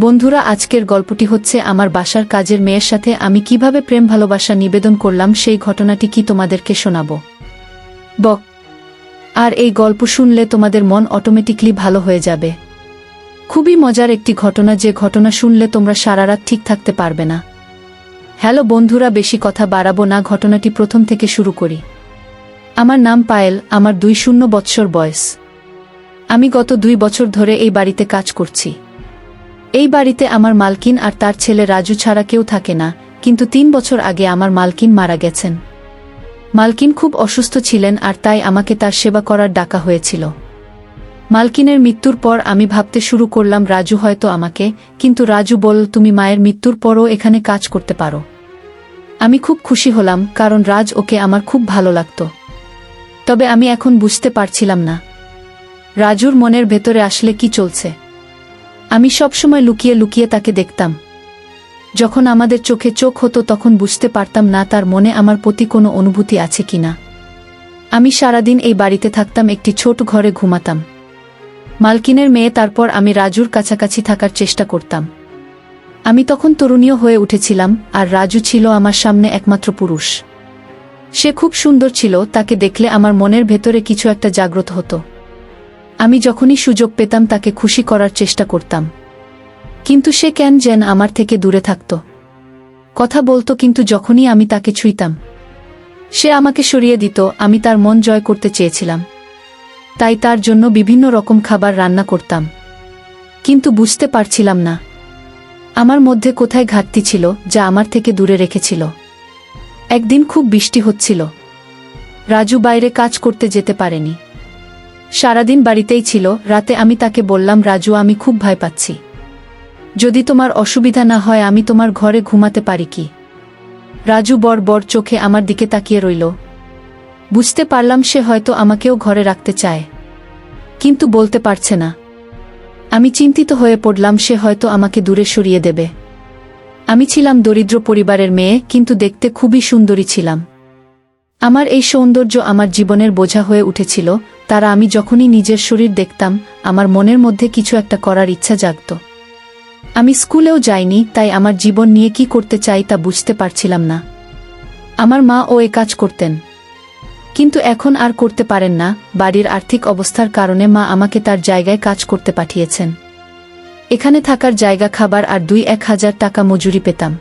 বন্ধুরা, আজকের গল্পটি হচ্ছে আমার বাসার কাজের মেয়ের সাথে আমি কিভাবে প্রেম ভালোবাসা নিবেদন করলাম সেই ঘটনাটি কি তোমাদেরকে শোনাবো। আর এই গল্প শুনলে তোমাদের মন অটোমেটিকলি ভালো হয়ে যাবে। খুবই মজার একটি ঘটনা, যে ঘটনা শুনলে তোমরা সারা রাত ঠিক থাকতে পারবে না। হ্যালো বন্ধুরা, বেশি কথা বাড়াবো না, ঘটনাটি প্রথম থেকে শুরু করি। আমার নাম পায়েল, আমার 20 বৎসর বয়স। আমি গত 2 বছর ধরে এই বাড়িতে কাজ করছি। এই বাড়িতে আমার মালকিন আর তার ছেলে রাজু ছাড়া কেউ থাকে না, কিন্তু 3 বছর আগে আমার মালকিন মারা গেছেন। মালকিন খুব অসুস্থ ছিলেন আর তাই আমাকে তার সেবা করার ডাকা হয়েছিল। মালকিনের মৃত্যুর পর আমি ভাবতে শুরু করলাম রাজু হয়তো আমাকে, কিন্তু রাজু বলল তুমি মায়ের মৃত্যুর পরও এখানে কাজ করতে পারো। আমি খুব খুশি হলাম, কারণ রাজ ওকে আমার খুব ভালো লাগত। তবে আমি এখন বুঝতে পারছিলাম না রাজুর মনের ভেতরে আসলে কি চলছে। আমি সবসময় লুকিয়ে লুকিয়ে তাকে দেখতাম। যখন আমাদের চোখে চোখ হতো তখন বুঝতে পারতাম না তার মনে আমার প্রতি কোনো অনুভূতি আছে কিনা। আমি সারাদিন এই বাড়িতে থাকতাম, একটি ছোট ঘরে ঘুমাতাম। মালকিনের মেয়ে, তারপর আমি রাজুর কাছাকাছি থাকার চেষ্টা করতাম। আমি তখন তরুণীয় হয়ে উঠেছিলাম, আর রাজু ছিল আমার সামনে একমাত্র পুরুষ। সে খুব সুন্দর ছিল, তাকে দেখলে আমার মনের ভেতরে কিছু একটা জাগ্রত হতো। আমি যখনই সুযোগ পেতাম তাকে খুশি করার চেষ্টা করতাম, কিন্তু সে কেন যেন আমার থেকে দূরে থাকত। কথা বলতো, কিন্তু যখনই আমি তাকে ছুঁইতাম সে আমাকে সরিয়ে দিত। আমি তার মন জয় করতে চেয়েছিলাম, তাই তার জন্য বিভিন্ন রকম খাবার রান্না করতাম, কিন্তু বুঝতে পারছিলাম না আমার মধ্যে কোথায় ঘাটতি ছিল যা আমার থেকে দূরে রেখেছিল। একদিন খুব বৃষ্টি হচ্ছিল। রাজু বাইরে কাজ করতে যেতে পারেনি, সারাদিন বাড়িতেই ছিল। রাতে আমি তাকে বললাম, রাজু, আমি খুব ভয় পাচ্ছি। যদি তোমার অসুবিধা না হয় আমি তোমার ঘরে ঘুমাতে পারি কি? রাজু বড় বড় চোখে আমার দিকে তাকিয়ে রইল। বুঝতে পারলাম সে হয়তো আমাকেও ঘরে রাখতে চায়, কিন্তু বলতে পারছে না। আমি চিন্তিত হয়ে পড়লাম, সে হয়তো আমাকে দূরে সরিয়ে দেবে। আমি ছিলাম দরিদ্র পরিবারের মেয়ে, কিন্তু দেখতে খুবই সুন্দরী ছিলাম। আমার এই সৌন্দর্য আমার জীবনের বোঝা হয়ে উঠেছিল। তারা আমি যখনই নিজের শরীর দেখতাম আমার মনের মধ্যে কিছু একটা করার ইচ্ছা জাগত। আমি স্কুলেও যাইনি, তাই আমার জীবন নিয়ে কি করতে চাই তা বুঝতে পারছিলাম না। আমার মা ও এ কাজ করতেন, কিন্তু এখন আর করতে পারেন না। বাড়ির আর্থিক অবস্থার কারণে মা আমাকে তার জায়গায় কাজ করতে পাঠিয়েছেন। এখানে থাকার জায়গা, খাবার আর 2-1 হাজার টাকা মজুরি পেতাম।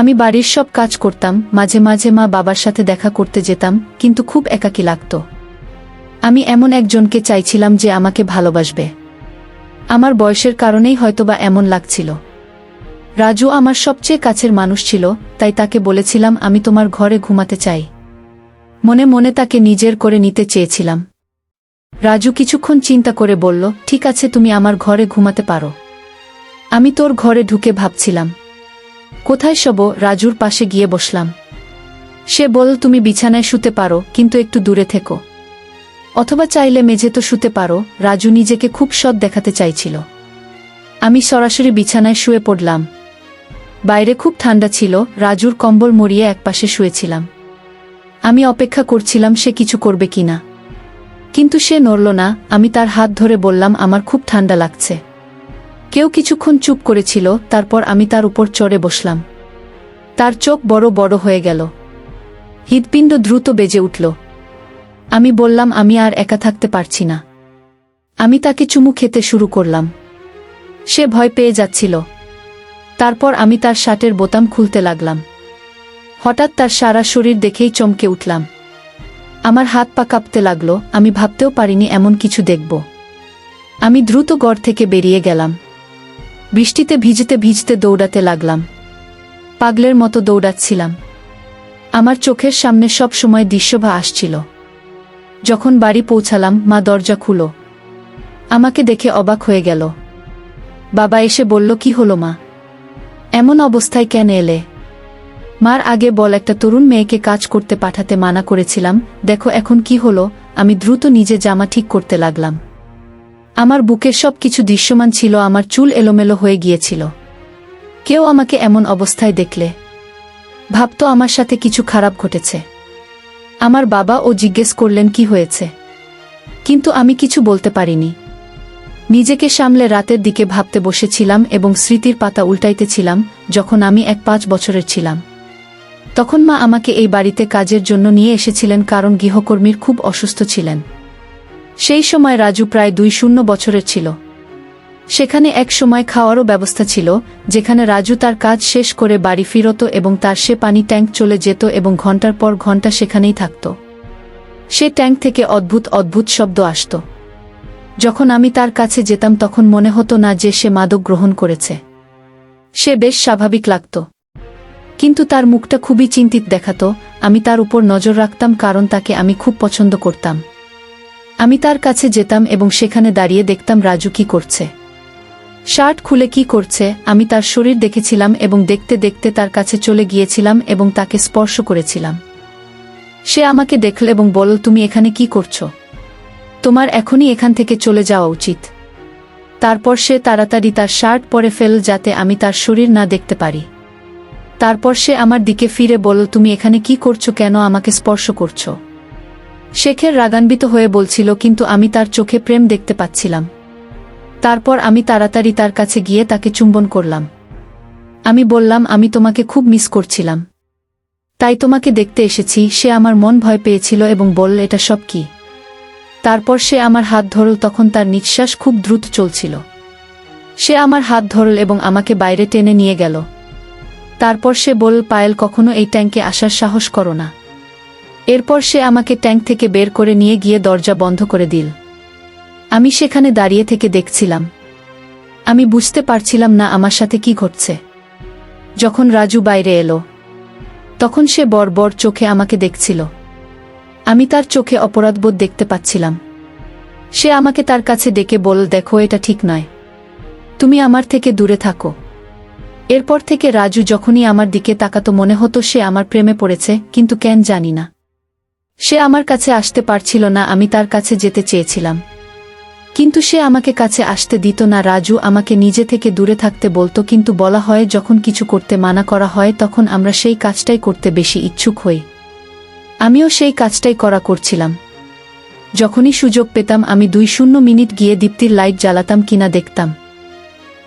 আমি বাড়ির সব কাজ করতাম, মাঝে মাঝে মা বাবার সাথে দেখা করতে যেতাম, কিন্তু খুব একাকী লাগত। আমি এমন একজনকে চাইছিলাম যে আমাকে ভালোবাসবে। আমার বয়সের কারণেই হয়তোবা এমন লাগছিল। রাজু আমার সবচেয়ে কাছের মানুষ ছিল, তাই তাকে বলেছিলাম আমি তোমার ঘরে ঘুমাতে চাই। মনে মনে তাকে নিজের করে নিতে চেয়েছিলাম। রাজু কিছুক্ষণ চিন্তা করে বলল, ঠিক আছে, তুমি আমার ঘরে ঘুমাতে পারো। আমি তোর ঘরে ঢুকে ভাবছিলাম কোথায় শোব। রাজুর পাশে গিয়ে বসলাম। সে বলল, তুমি বিছানায় শুতে পারো, কিন্তু একটু দূরে থেকো, অথবা চাইলে মেঝেতে শুতে পারো। রাজু নিজেকে খুব সৎ দেখাতে চাইছিল। আমি সরাসরি বিছানায় শুয়ে পড়লাম। বাইরে খুব ঠান্ডা ছিল, রাজুর কম্বল মরিয়ে একপাশে শুয়েছিলাম। আমি অপেক্ষা করছিলাম সে কিছু করবে কিনা, কিন্তু সে নড়ল না। আমি তার হাত ধরে বললাম, আমার খুব ঠান্ডা লাগছে। কেউ কিছুক্ষণ চুপ করেছিল, তারপর আমি তার উপর চড়ে বসলাম। তার চোখ বড় বড় হয়ে গেল, হৃৎপিণ্ড দ্রুত বেজে উঠল। আমি বললাম, আমি আর একা থাকতে পারছি না। আমি তাকে চুমু খেতে শুরু করলাম। সে ভয় পেয়ে যাচ্ছিল। তারপর আমি তার শার্টের বোতাম খুলতে লাগলাম। হঠাৎ তার সারা শরীর দেখেই চমকে উঠলাম। আমার হাত পা কাঁপতে লাগলো। আমি ভাবতেও পারিনি এমন কিছু দেখব। আমি দ্রুত ঘর থেকে বেরিয়ে গেলাম। বৃষ্টিতে ভিজতে ভিজতে দৌড়াতে লাগলাম। পাগলের মতো দৌড়াচ্ছিলাম। আমার চোখের সামনে সব সময় দৃশ্যভা আসছিল। যখন বাড়ি পৌঁছালাম, মা দরজা খুলো। আমাকে দেখে অবাক হয়ে গেল। বাবা এসে বলল, কি হলো মা, এমন অবস্থায় কেন এলে? মার আগে বল, একটা তরুণ মেয়েকে কাজ করতে পাঠাতে মানা করেছিলাম। দেখো এখন কি হলো। আমি দ্রুত নিজে জামা ঠিক করতে লাগলাম। আমার বুকের সব কিছু দৃশ্যমান ছিল, আমার চুল এলোমেলো হয়ে গিয়েছিল। কেউ আমাকে এমন অবস্থায় দেখলে ভাবতো আমার সাথে কিছু খারাপ ঘটেছে। আমার বাবা ও জিজ্ঞেস করলেন কি হয়েছে, কিন্তু আমি কিছু বলতে পারিনি। নিজেকে সামলে রাতের দিকে ভাবতে বসেছিলাম এবং স্মৃতির পাতা উল্টাইতেছিলাম। যখন আমি 5 বছরের ছিলাম তখন মা আমাকে এই বাড়িতে কাজের জন্য নিয়ে এসেছিলেন, কারণ গৃহকর্মীর খুব অসুস্থ ছিলেন। সেই সময় রাজু প্রায় 20 বছরের ছিল। সেখানে এক সময় খাওয়ারও ব্যবস্থা ছিল, যেখানে রাজু তার কাজ শেষ করে বাড়ি ফিরত এবং তার সে পানি ট্যাঙ্ক চলে যেত এবং ঘন্টার পর ঘন্টা সেখানেই থাকত। সে ট্যাঙ্ক থেকে অদ্ভুত অদ্ভুত শব্দ আসত। যখন আমি তার কাছে যেতাম তখন মনে হতো না যে সে মাদক গ্রহণ করেছে। সে বেশ স্বাভাবিক লাগত, কিন্তু তার মুখটা খুবই চিন্তিত দেখাতো। আমি তার উপর নজর রাখতাম কারণ তাকে আমি খুব পছন্দ করতাম। আমি তার কাছে যেতাম এবং সেখানে দাঁড়িয়ে দেখতাম রাজু কি করছে, শার্ট খুলে কি করছে। আমি তার শরীর দেখেছিলাম এবং দেখতে দেখতে তার কাছে চলে গিয়েছিলাম এবং তাকে স্পর্শ করেছিলাম। সে আমাকে দেখল এবং বলল, তুমি এখানে কি করছো? তোমার এখনই এখান থেকে চলে যাওয়া উচিত। তারপর সে তাড়াতাড়ি তার শার্ট পরে ফেল যাতে আমি তার শরীর না দেখতে পারি। তারপর সে আমার দিকে ফিরে বলল, তুমি এখানে কি করছো? কেন আমাকে স্পর্শ করছো? শেখের রাগান্বিত হয়ে বলছিল, কিন্তু আমি তার চোখে প্রেম দেখতে পাচ্ছিলাম। তারপর আমি তাড়াতাড়ি তার কাছে গিয়ে তাকে চুম্বন করলাম। আমি বললাম, আমি তোমাকে খুব মিস করছিলাম, তাই তোমাকে দেখতে এসেছি। সে আমার মন ভয় পেয়েছিল এবং বলল, এটা সব কি? তারপর সে আমার হাত ধরল, তখন তার নিঃশ্বাস খুব দ্রুত চলছিল। সে আমার হাত ধরল এবং আমাকে বাইরে টেনে নিয়ে গেল। তারপর সে বলল, পায়েল, কখনো এই ট্যাঙ্কে আসার সাহস করো না। এরপর সে আমাকে ট্যাঙ্ক থেকে বের করে নিয়ে গিয়ে দরজা বন্ধ করে দিল। আমি সেখানে দাঁড়িয়ে থেকে দেখছিলাম। আমি বুঝতে পারছিলাম না আমার সাথে কি ঘটছে। যখন রাজু বাইরে এলো তখন সে বড় চোখে আমাকে দেখছিল। আমি তার চোখে অপরাধবোধ দেখতে পাচ্ছিলাম। সে আমাকে তার কাছে ডেকে বলল, দেখো, এটা ঠিক নয়, তুমি আমার থেকে দূরে থাকো। এরপর থেকে রাজু যখনই আমার দিকে তাকাতো মনে হতো সে আমার প্রেমে পড়েছে, কিন্তু কেন জানি না সে আমার কাছে আসতে পারছিল না। আমি তার কাছে যেতে চেয়েছিলাম, কিন্তু সে আমাকে কাছে আসতে দিত না। রাজু আমাকে নিজে থেকে দূরে থাকতে বলতো, কিন্তু বলা হয় যখন কিছু করতে মানা করা হয় তখন আমরা সেই কাজটাই করতে বেশি ইচ্ছুক হই। আমিও সেই কাজটাই করছিলাম। যখনই সুযোগ পেতাম আমি 2 মিনিট গিয়ে দীপ্তির লাইট জ্বালাতাম কিনা দেখতাম।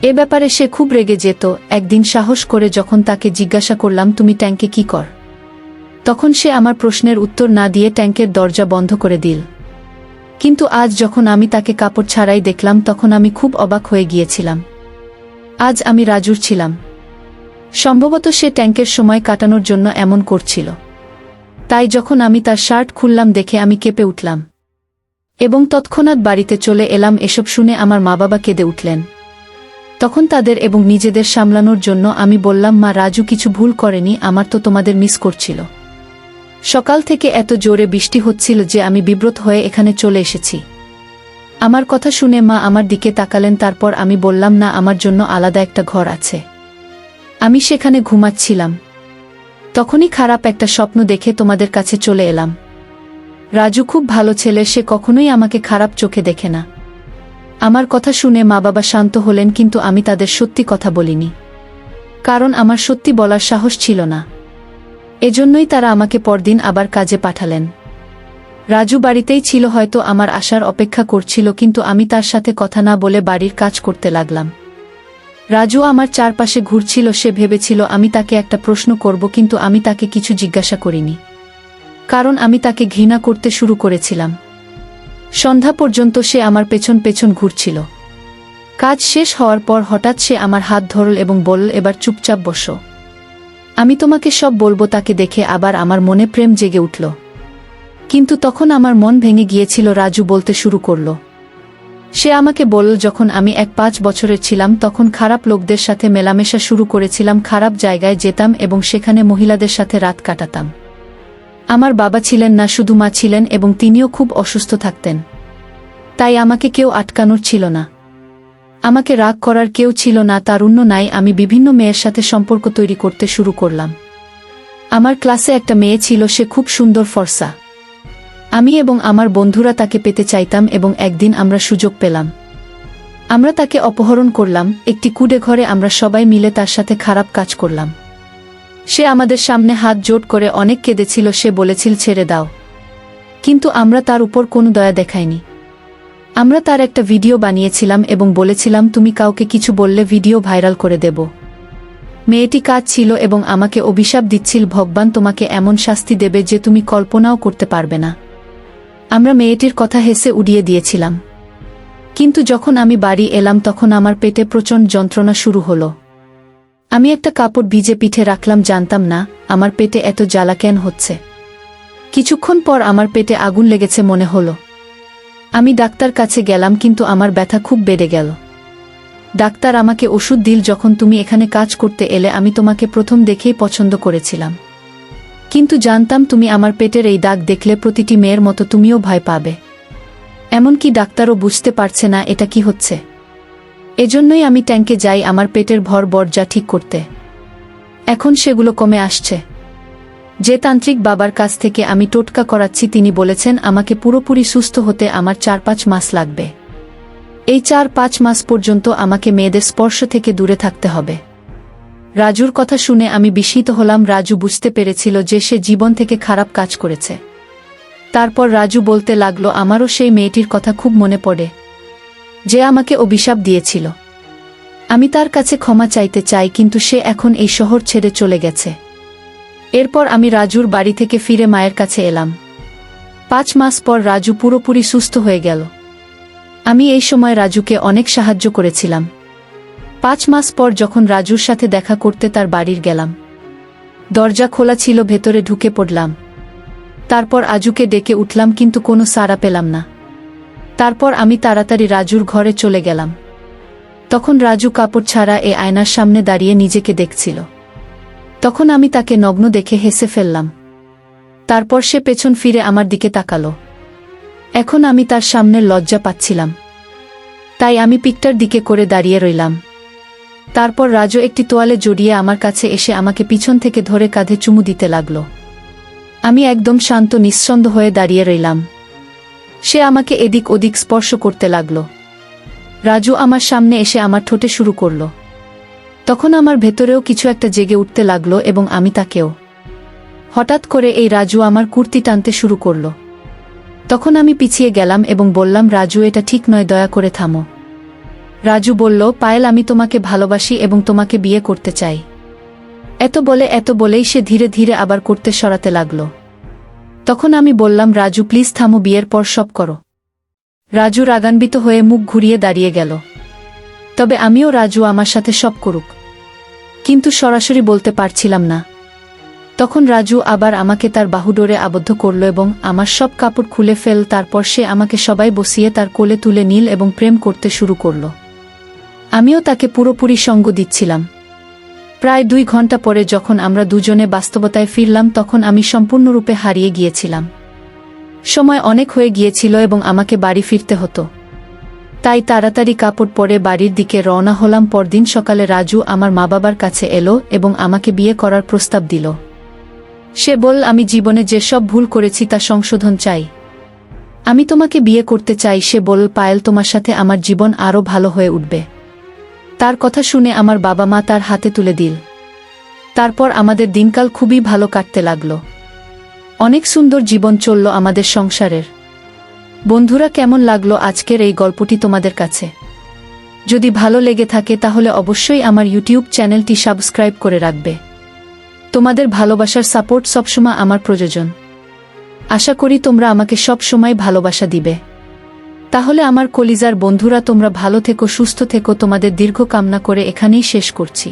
এ ব্যাপারে সে খুব রেগে যেত। একদিন সাহস করে যখন তাকে জিজ্ঞাসা করলাম, তুমি ট্যাঙ্কে কি কর, তখন সে আমার প্রশ্নের উত্তর না দিয়ে ট্যাঙ্কের দরজা বন্ধ করে দিল। কিন্তু আজ যখন আমি তাকে কাপড় ছাড়াই দেখলাম তখন আমি খুব অবাক হয়ে গিয়েছিলাম। আজ আমি রাজুর ছিলাম। সম্ভবত সে ট্যাঙ্কের সময় কাটানোর জন্য এমন করছিল। তাই যখন আমি তার শার্ট খুললাম দেখে আমি কেঁপে উঠলাম এবং তৎক্ষণাৎ বাড়িতে চলে এলাম। এসব শুনে আমার মা-বাবা কেঁদে উঠলেন। তখন তাদের এবং নিজেদের সামলানোর জন্য আমি বললাম, মা, রাজু কিছু ভুল করেনি, আমার তো তোমাদের মিস করছিল। সকাল থেকে এত জোরে বৃষ্টি হচ্ছিল যে আমি বিব্রত হয়ে এখানে চলে এসেছি। আমার কথা শুনে মা আমার দিকে তাকালেন। তারপর আমি বললাম, না, আমার জন্য আলাদা একটা ঘর আছে, আমি সেখানে ঘুমাচ্ছিলাম। তখনই খারাপ একটা স্বপ্ন দেখে তোমাদের কাছে চলে এলাম। রাজু খুব ভালো ছেলে, সে কখনোই আমাকে খারাপ চোখে দেখে না। আমার কথা শুনে মা-বাবা শান্ত হলেন, কিন্তু আমি তাদের সত্যি কথা বলিনি, কারণ আমার সত্যি বলার সাহস ছিল না। এজন্যই তারা আমাকে পরদিন আবার কাজে পাঠালেন। রাজু বাড়িতেই ছিল, হয়তো আমার আসার অপেক্ষা করছিল, কিন্তু আমি তার সাথে কথা না বলে বাড়ির কাজ করতে লাগলাম। রাজু আমার চারপাশে ঘুরছিল। সে ভেবেছিল আমি তাকে একটা প্রশ্ন করব, কিন্তু আমি তাকে কিছু জিজ্ঞাসা করিনি, কারণ আমি তাকে ঘৃণা করতে শুরু করেছিলাম। সন্ধ্যা পর্যন্ত সে আমার পেছন পেছন ঘুরছিল। কাজ শেষ হওয়ার পর হঠাৎ সে আমার হাত ধরল এবং বলল, এবার চুপচাপ বসো, আমি তোমাকে সব বলবো। তাকে দেখে আবার আমার মনে প্রেম জেগে উঠল, কিন্তু তখন আমার মন ভেঙে গিয়েছিল। রাজু বলতে শুরু করল। সে আমাকে বলল, যখন আমি 5 বছরের ছিলাম তখন খারাপ লোকদের সাথে মেলামেশা শুরু করেছিলাম, খারাপ জায়গায় যেতাম এবং সেখানে মহিলাদের সাথে রাত কাটাতাম। আমার বাবা ছিলেন না, শুধু মা ছিলেন এবং তিনিও খুব অসুস্থ থাকতেন। তাই আমাকে কেউ আটকানোর ছিল না, আমাকে রাগ করার কেউ ছিল না, তারুণ্য নাই। আমি বিভিন্ন মেয়ের সাথে সম্পর্ক তৈরি করতে শুরু করলাম। আমার ক্লাসে একটা মেয়ে ছিল, সে খুব সুন্দর, ফর্সা। আমি এবং আমার বন্ধুরা তাকে পেতে চাইতাম এবং একদিন আমরা সুযোগ পেলাম। আমরা তাকে অপহরণ করলাম। একটি কুঁড়ে ঘরে আমরা সবাই মিলে তার সাথে খারাপ কাজ করলাম। সে আমাদের সামনে হাত জোট করে অনেক কেঁদেছিল। সে বলেছিল, ছেড়ে দাও, কিন্তু আমরা তার উপর কোনো দয়া দেখাইনি। আমরা তার একটা ভিডিও বানিয়েছিলাম এবং বলেছিলাম তুমি কাউকে কিছু বললে ভিডিও ভাইরাল করে দেব। মেয়েটি কাজ ছিল এবং আমাকে অভিশাপ দিচ্ছিল ভগবান তোমাকে এমন শাস্তি দেবে যে তুমি কল্পনাও করতে পারবে না। আমরা মেয়েটির কথা হেসে উড়িয়ে দিয়েছিলাম। কিন্তু যখন আমি বাড়ি এলাম তখন আমার পেটে প্রচণ্ড যন্ত্রণা শুরু হলো। আমি একটা কাপড় ভিজে পিঠে রাখলাম, জানতাম না আমার পেটে এত জ্বালা কেন হচ্ছে। কিছুক্ষণ পর আমার পেটে আগুন লেগেছে মনে হলো। আমি ডাক্তার কাছে গেলাম কিন্তু আমার ব্যথা খুব বেড়ে গেল। ডাক্তার আমাকে ওষুধ দিল। যখন তুমি এখানে কাজ করতে এলে আমি তোমাকে প্রথম দেখেই পছন্দ করেছিলাম, কিন্তু জানতাম তুমি আমার পেটের এই দাগ দেখলে প্রতিটি মেয়ের মতো তুমিও ভয় পাবে। এমনকি ডাক্তারও বুঝতে পারছে না এটা কি হচ্ছে। এজন্যই আমি ট্যাঙ্কে যাই আমার পেটের ভর বর্জা ঠিক করতে। এখন সেগুলো কমে আসছে। যে তান্ত্রিক বাবার কাছ থেকে আমি টোটকা করাচ্ছি তিনি বলেছেন আমাকে পুরোপুরি সুস্থ হতে আমার 4-5 মাস লাগবে। এই 4-5 মাস পর্যন্ত আমাকে মেয়েদের স্পর্শ থেকে দূরে থাকতে হবে। রাজুর কথা শুনে আমি বিস্মিত হলাম। রাজু বুঝতে পেরেছিল যে সে জীবন থেকে খারাপ কাজ করেছে। তারপর রাজু বলতে লাগলো আমারও সেই মেয়েটির কথা খুব মনে পড়ে যে আমাকে অভিশাপ দিয়েছিল। আমি তার কাছে ক্ষমা চাইতে চাই, কিন্তু সে এখন এই শহর ছেড়ে চলে গেছে। এরপর আমি রাজুর বাড়ি থেকে ফিরে মায়ের কাছে এলাম। 5 মাস পর রাজু পুরোপুরি সুস্থ হয়ে গেল। আমি এই সময় রাজুকে অনেক সাহায্য করেছিলাম। 5 মাস পর যখন রাজুর সাথে দেখা করতে তার বাড়ির গেলাম, দরজা খোলা ছিল, ভেতরে ঢুকে পড়লাম। তারপর আজুকে ডেকে উঠলাম কিন্তু কোনো সাড়া পেলাম না। তারপর আমি তাড়াতাড়ি রাজুর ঘরে চলে গেলাম। তখন রাজু কাপড় ছাড়া এই আয়নার সামনে দাঁড়িয়ে নিজেকে দেখছিল। তখন আমি তাকে নগ্ন দেখে হেসে ফেললাম। তারপর সে পেছন ফিরে আমার দিকে তাকালো। এখন আমি তার সামনে লজ্জা পাচ্ছিলাম, তাই আমি পিকটার দিকে করে দাঁড়িয়ে রইলাম। তারপর রাজু একটি তোয়ালে জড়িয়ে আমার কাছে এসে আমাকে পিছন থেকে ধরে কাঁধে চুমু দিতে লাগলো। আমি একদম শান্ত নিঃসন্দ হয়ে দাঁড়িয়ে রইলাম। সে আমাকে এদিক ওদিক স্পর্শ করতে লাগলো। রাজু আমার সামনে এসে আমার ঠোঁটে শুরু করলো। তখন আমার ভেতরেও কিছু একটা জেগে উঠতে লাগলো এবং আমি তাকেও। হঠাৎ করে এই রাজু আমার কুর্তি টানতে শুরু করলো। তখন আমি পিছিয়ে গেলাম এবং বললাম রাজু এটা ঠিক নয়, দয়া করে থামো। রাজু বলল পায়েল আমি তোমাকে ভালোবাসি এবং তোমাকে বিয়ে করতে চাই। এত বলেই সে ধীরে ধীরে আবার করতে সরাতে লাগলো। তখন আমি বললাম রাজু প্লিজ থামো, বিয়ের পর সব করো। রাজু রাগান্বিত হয়ে মুখ ঘুরিয়ে দাঁড়িয়ে গেল। তবে আমিও রাজু আমার সাথে সব করুক, কিন্তু সরাসরি বলতে পারছিলাম না। তখন রাজু আবার আমাকে তার বাহুডোরে আবদ্ধ করল এবং আমার সব কাপড় খুলে ফেল। তারপর সে আমাকে সবাই বসিয়ে তার কোলে তুলে নিল এবং প্রেম করতে শুরু করল। আমিও তাকে পুরোপুরি সঙ্গ দিচ্ছিলাম। প্রায় 2 ঘন্টা পরে যখন আমরা দুজনে বাস্তবতায় ফিরলাম তখন আমি সম্পূর্ণরূপে হারিয়ে গিয়েছিলাম। সময় অনেক হয়ে গিয়েছিল এবং আমাকে বাড়ি ফিরতে হতো। তাই তাড়াতাড়ি কাপড় পরে বাড়ির দিকে রওনা হলাম। পরদিন সকালে রাজু আমার মা বাবার কাছে এলো এবং আমাকে বিয়ে করার প্রস্তাব দিল। সে বলল আমি জীবনে যে সব ভুল করেছি তা সংশোধন চাই। আমি তোমাকে বিয়ে করতে চাই। সে বলল পায়েল তোমার সাথে আমার জীবন আরও ভালো হয়ে উঠবে। তার কথা শুনে আমার বাবা মা তার হাতে তুলে দিল। তারপর আমাদের দিনকাল খুবই ভালো কাটতে লাগলো। অনেক সুন্দর জীবন চলল আমাদের সংসারের। বন্ধুরা, কেমন লাগলো আজকের এই গল্পটি তোমাদের কাছে? যদি ভালো লেগে থাকে তাহলে অবশ্যই আমার ইউটিউব চ্যানেলটি সাবস্ক্রাইব করে রাখবে। তোমাদের ভালোবাসার সাপোর্ট সবসময় আমার প্রয়োজন। আশা করি তোমরা আমাকে সব সময় ভালোবাসা দিবে। তাহলে আমার কলিজার বন্ধুরা, তোমরা ভালো থেকো, সুস্থ থেকো। তোমাদের দীর্ঘ কামনা করে এখানেই শেষ করছি।